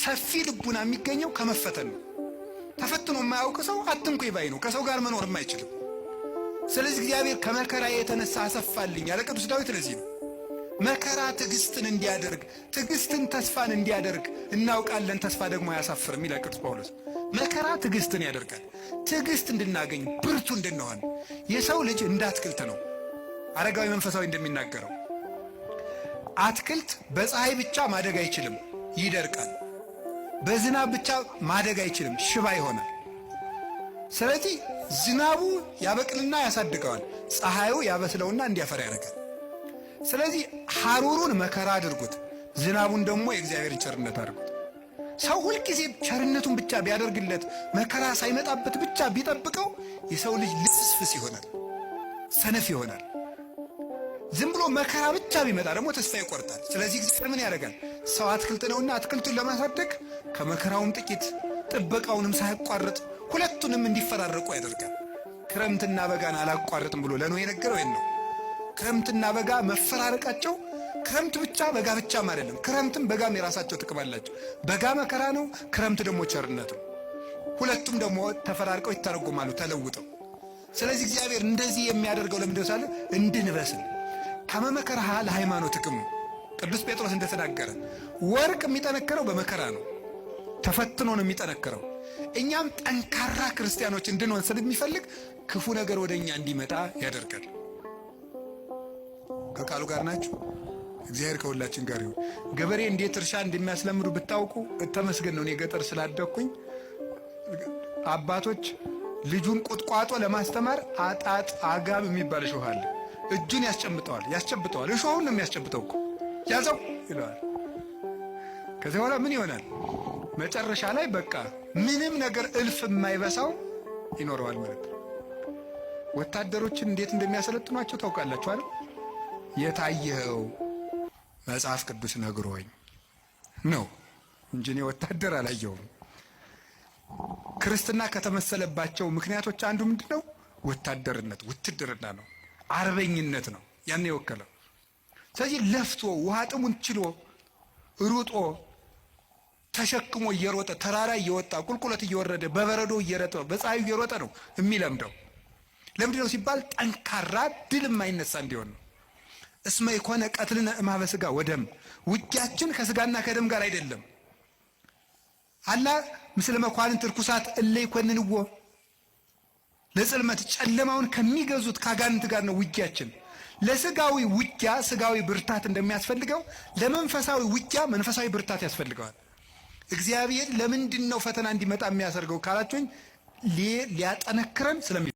ሰፊ ልቡና የሚገኘው ከመፈተን ነው። ተፈትኖ የማያውቅ ሰው አትንኩ ባይ ነው። ከሰው ጋር መኖርም አይችልም። ስለዚህ እግዚአብሔር ከመከራ የተነሳ አሰፋልኝ ያለ ቅዱስ ዳዊት ለዚህ ነው። መከራ ትዕግስትን እንዲያደርግ፣ ትዕግስትን ተስፋን እንዲያደርግ እናውቃለን። ተስፋ ደግሞ አያሳፍርም ይላል ቅዱስ ጳውሎስ። መከራ ትዕግስትን ያደርጋል። ትዕግስት እንድናገኝ፣ ብርቱ እንድንሆን። የሰው ልጅ እንደ አትክልት ነው። አረጋዊ መንፈሳዊ እንደሚናገረው አትክልት በፀሐይ ብቻ ማደግ አይችልም፣ ይደርቃል። በዝናብ ብቻ ማደግ አይችልም፣ ሽባ ይሆናል። ስለዚህ ዝናቡ ያበቅልና ያሳድገዋል፣ ፀሐዩ ያበስለውና እንዲያፈራ ያደርጋል። ስለዚህ ሐሩሩን መከራ አድርጉት፣ ዝናቡን ደግሞ የእግዚአብሔር ቸርነት አድርጉት። ሰው ሁልጊዜ ቸርነቱን ብቻ ቢያደርግለት፣ መከራ ሳይመጣበት ብቻ ቢጠብቀው የሰው ልጅ ልፍስፍስ ይሆናል፣ ሰነፍ ይሆናል። ዝም ብሎ መከራ ብቻ ቢመጣ ደግሞ ተስፋ ይቆርጣል። ስለዚህ እግዚአብሔር ምን ያደርጋል? ሰው አትክልት ነውና አትክልቱን ለማሳደግ ከመከራውም ጥቂት ጥበቃውንም ሳያቋርጥ ሁለቱንም እንዲፈራረቁ ያደርጋል። ክረምትና በጋን አላቋርጥም ብሎ ለኖህ የነገረው ይሄን ነው። ክረምትና በጋ መፈራረቃቸው ክረምት ብቻ በጋ ብቻም አይደለም። ክረምትም በጋም የራሳቸው ጥቅም አላቸው። በጋ መከራ ነው፣ ክረምት ደግሞ ቸርነት ነው። ሁለቱም ደግሞ ተፈራርቀው ይተረጎማሉ ተለውጠው። ስለዚህ እግዚአብሔር እንደዚህ የሚያደርገው ለምንድነው ሳለ እንድንበስል ከመመከራ ለሃይማኖት ጥቅም ነው። ቅዱስ ጴጥሮስ እንደተናገረ ወርቅ የሚጠነከረው በመከራ ነው፣ ተፈትኖ ነው የሚጠነከረው። እኛም ጠንካራ ክርስቲያኖች እንድንሆን ስለሚፈልግ ክፉ ነገር ወደኛ እንዲመጣ ያደርጋል። ከቃሉ ጋር ናችሁ? እግዚአብሔር ከሁላችን ጋር ይሁን። ገበሬ እንዴት እርሻ እንደሚያስለምዱ ብታውቁ ተመስገን ነው። እኔ ገጠር ስላደኩኝ አባቶች ልጁን ቁጥቋጦ ለማስተማር አጣጥ አጋብ የሚባል እሾህ አለ። እጁን ያስጨብጠዋል። እሾሁን ነው የሚያስጨብጠው እኮ ያዘው ይለዋል። ከዚህ በኋላ ምን ይሆናል? መጨረሻ ላይ በቃ ምንም ነገር እልፍ የማይበሳው ይኖረዋል ማለት ነው። ወታደሮችን እንዴት እንደሚያሰለጥኗቸው ታውቃላችሁ አይደል? የታየኸው መጽሐፍ ቅዱስ ነግሮኝ ነው እንጂ እኔ ወታደር አላየሁም። ክርስትና ከተመሰለባቸው ምክንያቶች አንዱ ምንድነው? ወታደርነት፣ ውትድርና ነው፣ አርበኝነት ነው ያን የወከለው። ስለዚህ ለፍቶ ውሃ ጥሙን ችሎ ሩጦ ተሸክሞ እየሮጠ ተራራ እየወጣ ቁልቁለት እየወረደ በበረዶ እየረጠ በፀሐዩ እየሮጠ ነው የሚለምደው። ለምንድነው ሲባል ጠንካራ ድል የማይነሳ እንዲሆን ነው። እስመ ይኮነ ቀትልነ እምኀበ ሥጋ ወደም፣ ውጊያችን ከስጋና ከደም ጋር አይደለም። አላ ምስለ መኳንንት ርኩሳት እለ ይኮንንዎ፣ ለጽልመት ጨለማውን ከሚገዙት ከአጋንንት ጋር ነው ውጊያችን። ለስጋዊ ውጊያ ስጋዊ ብርታት እንደሚያስፈልገው ለመንፈሳዊ ውጊያ መንፈሳዊ ብርታት ያስፈልገዋል። እግዚአብሔር ለምንድን ነው ፈተና እንዲመጣ የሚያሰርገው ካላችሁኝ ሊያጠነክረን